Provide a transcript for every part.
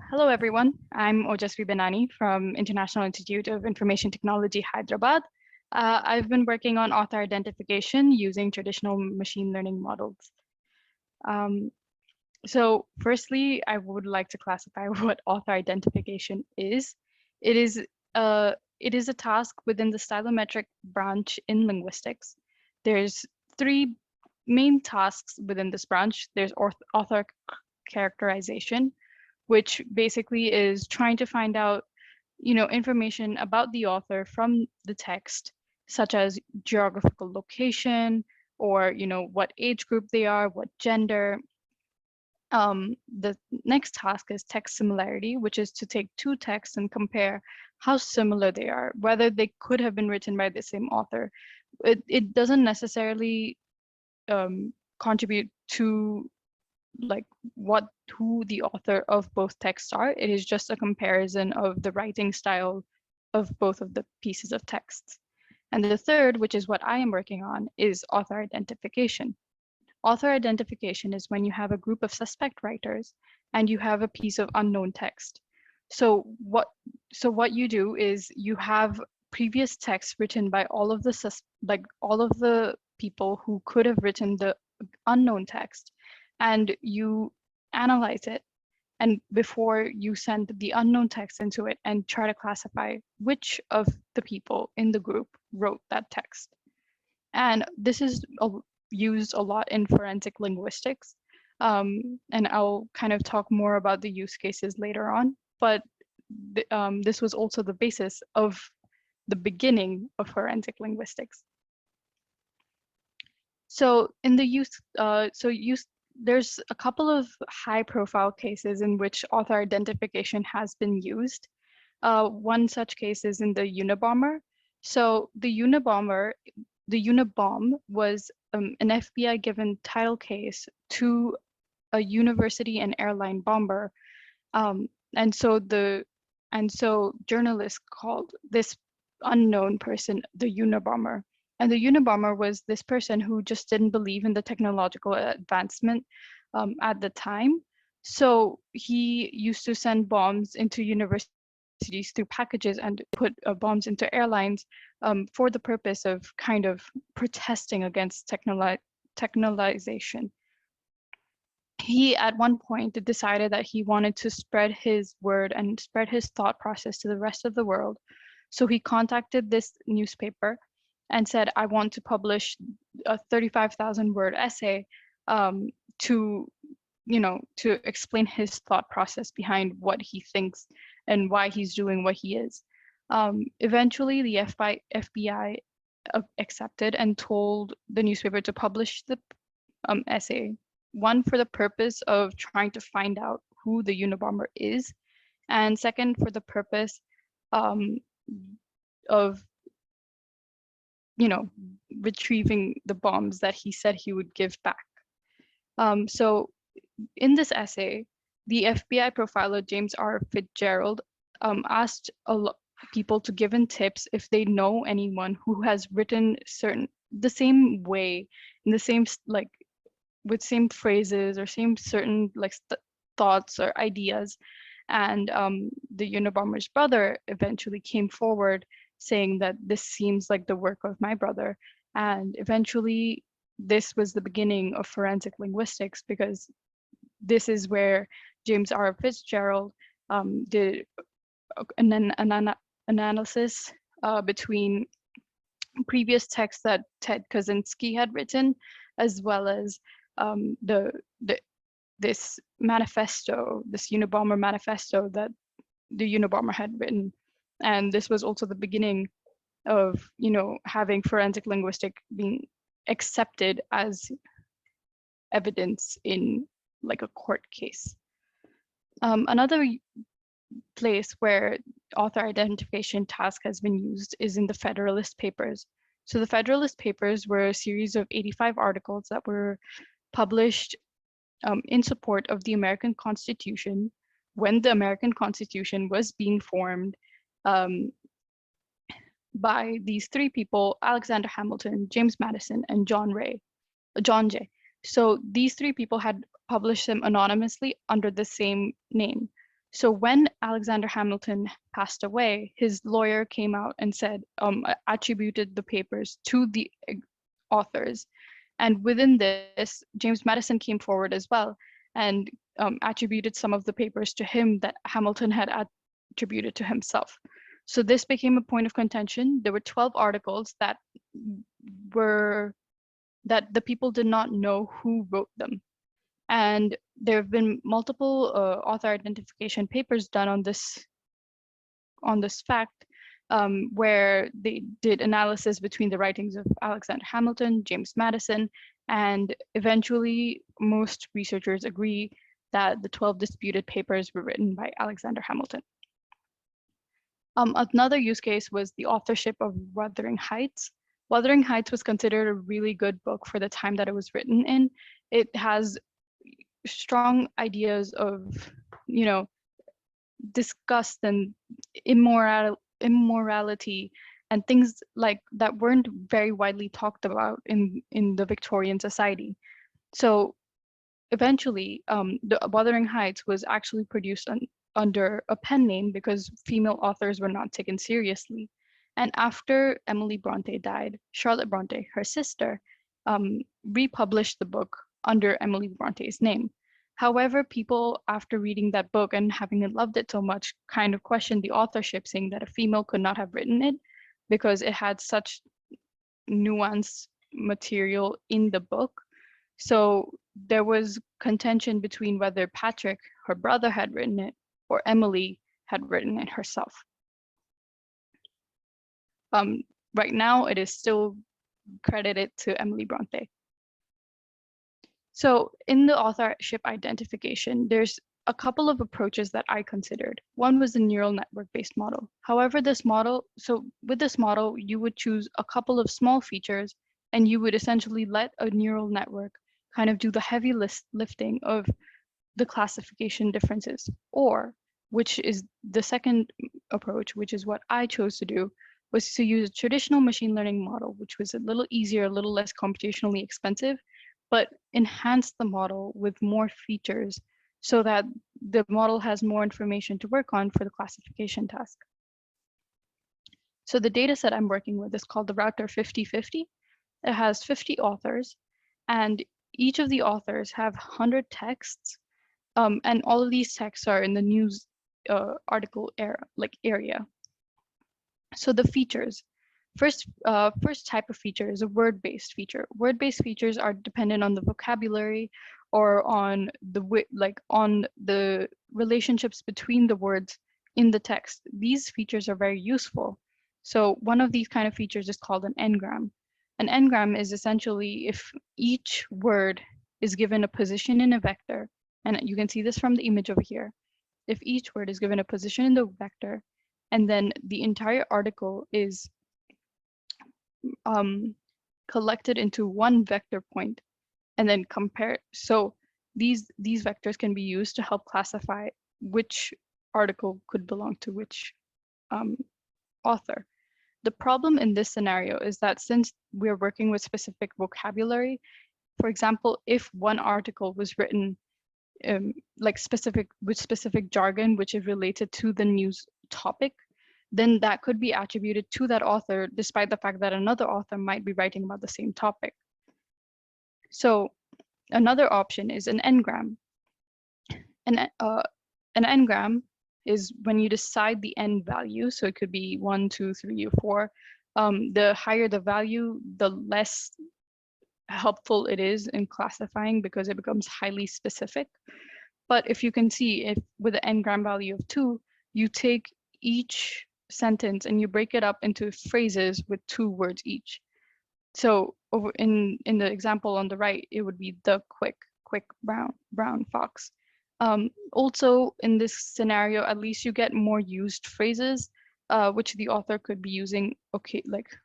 Hello, everyone. I'm Ojaswi Binnani from International Institute of Information Technology, Hyderabad. I've been working on author identification using traditional machine learning models. Um, so firstly, I would like to classify what author identification is. It is, it is a task within the stylometric branch in linguistics. There's three main tasks within this branch. There's author characterization, which basically is trying to find out, information about the author from the text, such as geographical location, or, what age group they are, what gender. The next task is text similarity, which is to take two texts and compare how similar they are, whether they could have been written by the same author. It doesn't necessarily contribute to like who the author of both texts are. It is just a comparison of the writing style of both of the pieces of text. And the third, which is what I am working on, is author identification. Author identification is when you have a group of suspect writers and you have a piece of unknown text. So what you do is you have previous text written by all of the people who could have written the unknown text, and you analyze it, and before you send the unknown text into it and try to classify which of the people in the group wrote that text. And this is used a lot in forensic linguistics, and I'll kind of talk more about the use cases later on, but this was also the basis of the beginning of forensic linguistics. So in the there's a couple of high-profile cases in which author identification has been used. One such case is in the Unabomber. So the Unabomb was an FBI given title case to a university and airline bomber, and so journalists called this unknown person the Unabomber. And the Unabomber was this person who just didn't believe in the technological advancement at the time. So he used to send bombs into universities through packages and put bombs into airlines for the purpose of kind of protesting against technologization. He at one point decided that he wanted to spread his word and spread his thought process to the rest of the world. So he contacted this newspaper and said, I want to publish a 35,000 word essay to explain his thought process behind what he thinks and why he's doing what he is. Eventually, the FBI accepted and told the newspaper to publish the essay, one for the purpose of trying to find out who the Unabomber is, and second for the purpose of retrieving the bombs that he said he would give back. So in this essay, the FBI profiler James R. Fitzgerald asked people to give in tips if they know anyone who has written the same way, in the same with same phrases or same certain thoughts or ideas. And the Unabomber's brother eventually came forward saying that this seems like the work of my brother. And eventually this was the beginning of forensic linguistics, because this is where James R. Fitzgerald did an analysis between previous texts that Ted Kaczynski had written, as well as this manifesto, this Unabomber manifesto that the Unabomber had written. And this was also the beginning of, having forensic linguistics being accepted as evidence in a court case. Another place where author identification task has been used is in the Federalist Papers. So the Federalist Papers were a series of 85 articles that were published in support of the American Constitution when the American Constitution was being formed by these three people: Alexander Hamilton, James Madison, and John Jay. So these three people had published them anonymously under the same name. So when Alexander Hamilton passed away, his lawyer came out and said, attributed the papers to the authors. And within this, James Madison came forward as well and attributed some of the papers to him that Hamilton had attributed to himself. So this became a point of contention. There were 12 articles that the people did not know who wrote them. And there have been multiple author identification papers done on this fact, where they did analysis between the writings of Alexander Hamilton, James Madison, and eventually most researchers agree that the 12 disputed papers were written by Alexander Hamilton. Another use case was the authorship of Wuthering Heights. Wuthering Heights was considered a really good book for the time that it was written in. It has strong ideas of, disgust and immorality and things like that weren't very widely talked about in the Victorian society. So eventually, the Wuthering Heights was actually produced under a pen name because female authors were not taken seriously. And after Emily Bronte died, Charlotte Bronte, her sister, republished the book under Emily Bronte's name. However, people, after reading that book and having loved it so much, kind of questioned the authorship, saying that a female could not have written it because it had such nuanced material in the book. So there was contention between whether Patrick, her brother, had written it or Emily had written it herself. Right now, it is still credited to Emily Bronte. So in the authorship identification, there's a couple of approaches that I considered. One was the neural network-based model. However, with this model, you would choose a couple of small features and you would essentially let a neural network kind of do the heavy lifting of the classification differences, or which is the second approach, which is what I chose to do, was to use a traditional machine learning model, which was a little easier, a little less computationally expensive, but enhance the model with more features so that the model has more information to work on for the classification task. So the data set I'm working with is called the Router 5050. It has 50 authors, and each of the authors have 100 texts, and all of these texts are in the news article area. So the features. First type of feature is a word-based feature. Word-based features are dependent on the vocabulary or on the relationships between the words in the text. These features are very useful. So one of these kind of features is called an n-gram. An n-gram is essentially if each word is given a position in a vector, and you can see this from the image over here. If each word is given a position in the vector, and then the entire article is collected into one vector point and then compare. So these vectors can be used to help classify which article could belong to which author. The problem in this scenario is that since we're working with specific vocabulary, for example, if one article was written with specific jargon, which is related to the news topic, then that could be attributed to that author, despite the fact that another author might be writing about the same topic. So another option is an n-gram. An n-gram is when you decide the n value, so it could be 1, 2, 3, or 4. The higher the value, the less helpful it is in classifying because it becomes highly specific. But if you can see, if with an n-gram value of 2, you take each sentence and you break it up into phrases with 2 words each. So over in the example on the right, it would be the quick brown fox. Also in this scenario, at least you get more used phrases, which the author could be using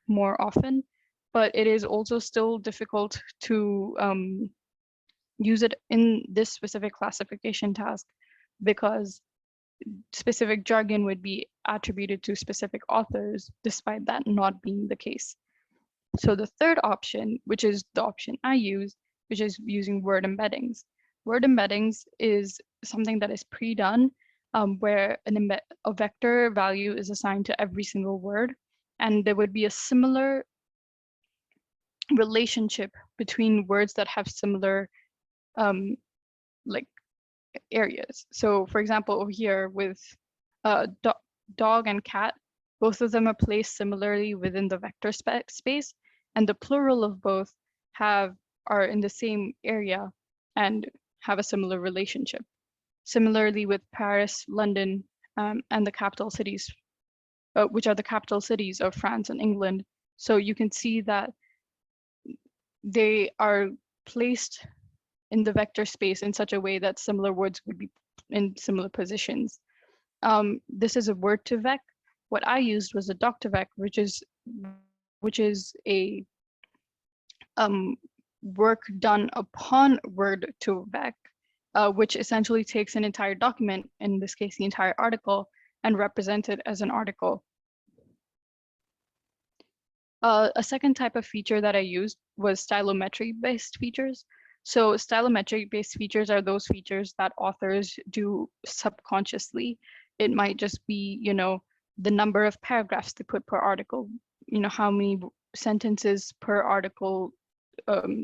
more often, but it is also still difficult to use it in this specific classification task because specific jargon would be attributed to specific authors, despite that not being the case. So the third option, which is the option I use, which is using word embeddings. Word embeddings is something that is pre-done where a vector value is assigned to every single word, and there would be a similar relationship between words that have similar like areas. So for example, over here with dog and cat, both of them are placed similarly within the vector space, and the plural of both are in the same area and have a similar relationship. Similarly with Paris, London, and the capital cities, which are the capital cities of France and England. So you can see that they are placed in the vector space in such a way that similar words would be in similar positions. This is a word2vec. What I used was a doc2vec, which is a work done upon word2vec, which essentially takes an entire document, in this case, the entire article, and represent it as an article. A second type of feature that I used was stylometric-based features. So stylometric-based features are those features that authors do subconsciously. It might just be, the number of paragraphs they put per article, how many sentences per article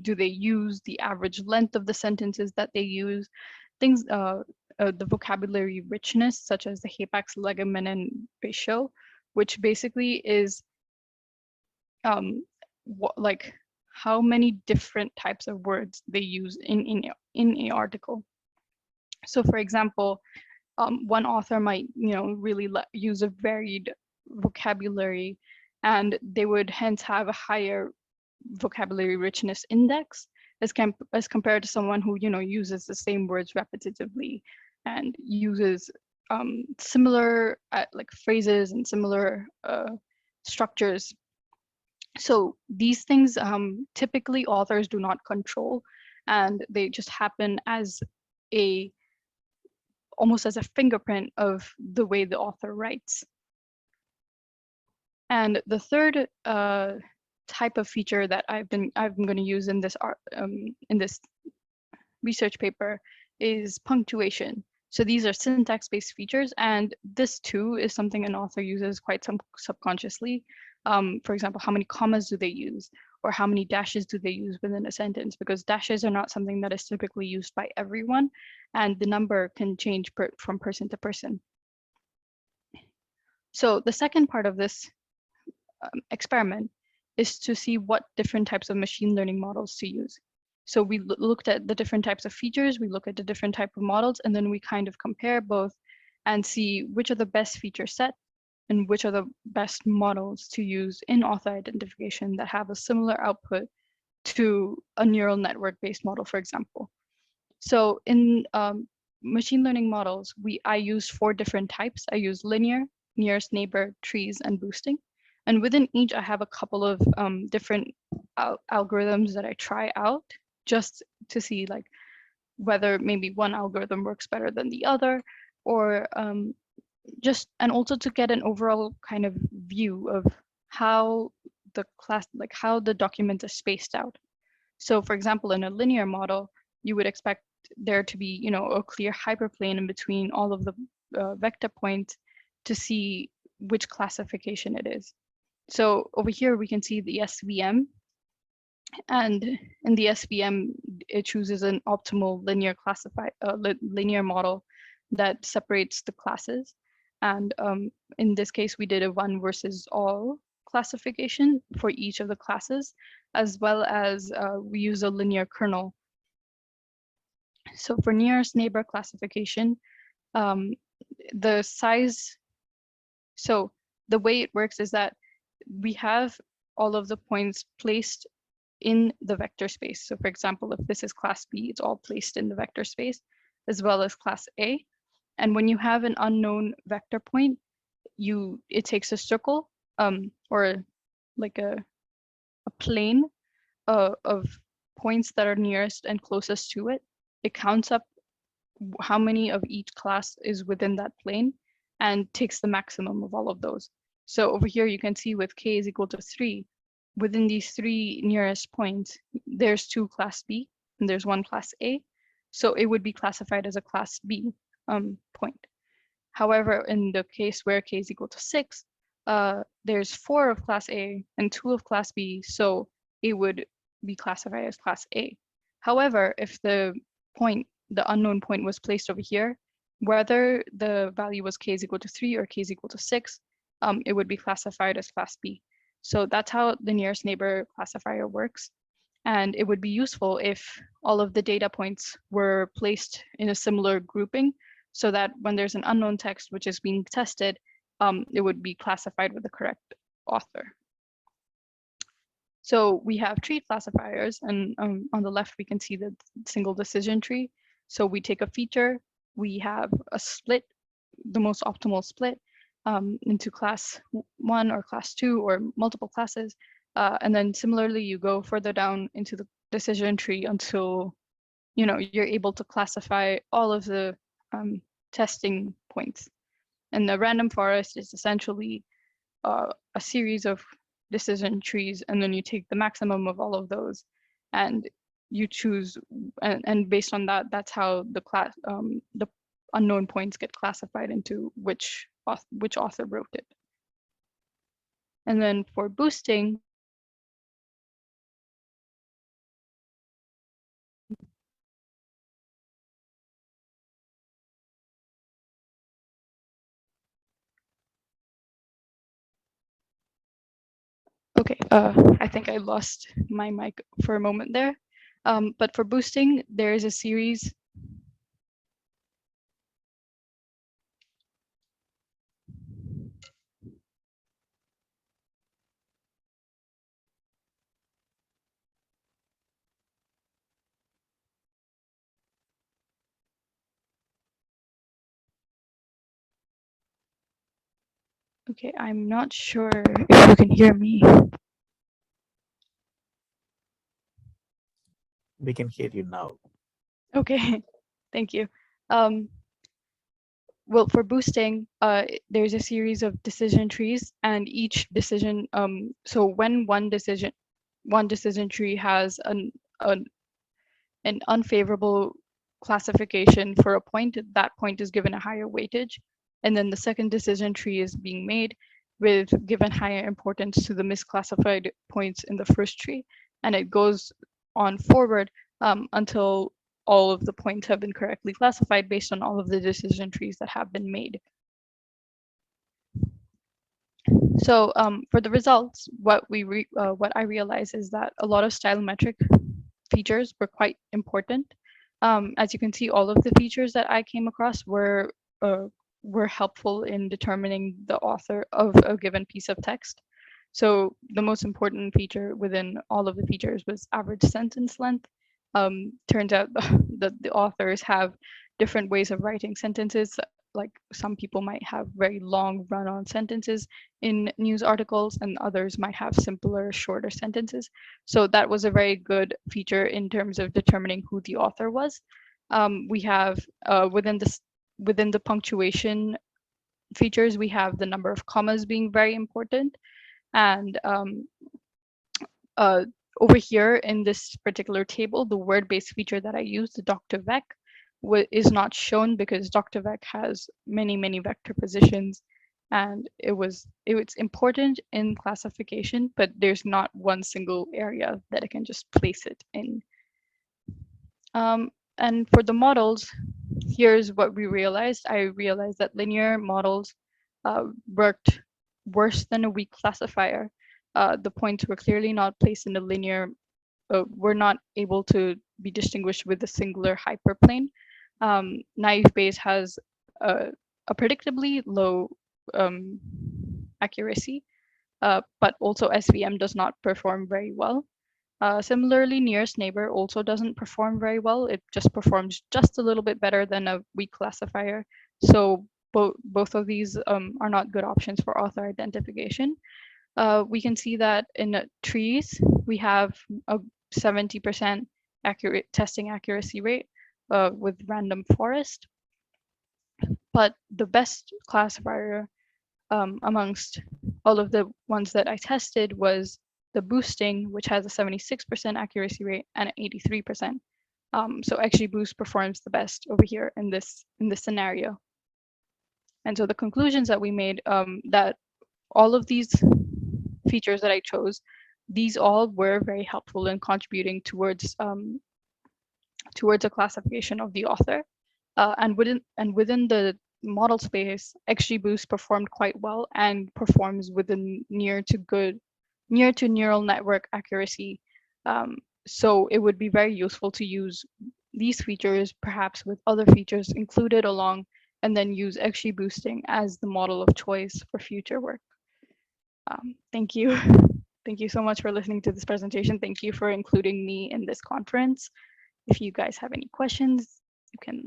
do they use, the average length of the sentences that they use, things, the vocabulary richness, such as the hapax legomenon ratio, which basically is like how many different types of words they use in an article. So for example, one author might really use a varied vocabulary, and they would hence have a higher vocabulary richness index as compared to someone who uses the same words repetitively and uses similar like phrases and similar structures. So these things typically authors do not control, and they just happen as almost as a fingerprint of the way the author writes. And the third type of feature that I've been going to use in this research paper is punctuation. So these are syntax-based features, and this too is something an author uses quite subconsciously. For example, how many commas do they use, or how many dashes do they use within a sentence? Because dashes are not something that is typically used by everyone, and the number can change from person to person. So the second part of this experiment is to see what different types of machine learning models to use. So we looked at the different types of features, we look at the different type of models, and then we kind of compare both and see which are the best feature set and which are the best models to use in author identification that have a similar output to a neural network-based model, for example. So in machine learning models, I used 4 different types. I used linear, nearest neighbor, trees, and boosting. And within each, I have a couple of different algorithms that I try out just to see like whether maybe one algorithm works better than the other, or and also to get an overall kind of view of how the document is spaced out. So for example, in a linear model, you would expect there to be, a clear hyperplane in between all of the vector points to see which classification it is. So over here, we can see the SVM, and in the SVM, it chooses an optimal linear model that separates the classes. And in this case, we did a 1 versus all classification for each of the classes, as well as we use a linear kernel. So for nearest neighbor classification, the size, so the way it works is that we have all of the points placed in the vector space. So for example, if this is class B, it's all placed in the vector space, as well as class A. And when you have an unknown vector point, it takes a circle or like a plane of points that are nearest and closest to it. It counts up how many of each class is within that plane and takes the maximum of all of those. So over here, you can see with k is equal to 3, within these 3 nearest points, there's 2 class B and there's 1 class A. So it would be classified as a class B point. However, in the case where k is equal to 6, there's 4 of class A and 2 of class B, so it would be classified as class A. However, if the unknown point was placed over here, whether the value was k is equal to 3 or k is equal to 6, it would be classified as class B. So that's how the nearest neighbor classifier works. And it would be useful if all of the data points were placed in a similar grouping so that when there's an unknown text which is being tested, it would be classified with the correct author. So we have tree classifiers, and on the left we can see the single decision tree. So we take a feature, we have a split, the most optimal split into class 1 or class 2 or multiple classes. And then similarly, you go further down into the decision tree until you're able to classify all of the testing points. And the random forest is essentially a series of decision trees, and then you take the maximum of all of those, and you choose, and based on that, that's how the unknown points get classified into which author wrote it. And then for boosting, okay, I think I lost my mic for a moment there. But for boosting, there is a series. Okay, I'm not sure if you can hear me. We can hear you now. Okay, thank you. Well, for boosting, there's a series of decision trees, and each decision, so when one decision tree has an unfavorable classification for a point, that point is given a higher weightage. And then the second decision tree is being made with given higher importance to the misclassified points in the first tree. And it goes on forward until all of the points have been correctly classified based on all of the decision trees that have been made. So for the results, what I realized is that a lot of stylometric features were quite important. As you can see, all of the features that I came across were helpful in determining the author of a given piece of text. So the most important feature within all of the features was average sentence length. Turns out that the authors have different ways of writing sentences. Like some people might have very long run-on sentences in news articles, and others might have simpler, shorter sentences. So that was a very good feature in terms of determining who the author was. We have within the punctuation features, we have the number of commas being very important. And over here in this particular table, the word-based feature that I used, the Dr. Vec, is not shown because Dr. Vec has many vector positions, and it's important in classification, but there's not one single area that I can just place it in. And for the models, here's what we realized. I realized that linear models worked worse than a weak classifier. The points were clearly not placed in a linear, were not able to be distinguished with a singular hyperplane. Naive Bayes has a predictably low accuracy, but also SVM does not perform very well. Similarly, nearest neighbor also doesn't perform very well. It just performs just a little bit better than a weak classifier. So both of these are not good options for author identification. We can see that in trees, we have a 70% accurate testing accuracy rate with random forest. But the best classifier amongst all of the ones that I tested was the boosting, which has a 76% accuracy rate and 83%. So XGBoost performs the best over here in this scenario. And so the conclusions that we made, that all of these features that I chose, these all were very helpful in contributing towards a classification of the author. And within the model space, XGBoost performed quite well and performs within near to neural network accuracy. So it would be very useful to use these features, perhaps with other features included along, and then use XGBoosting as the model of choice for future work. Thank you. Thank you so much for listening to this presentation. Thank you for including me in this conference. If you guys have any questions, you can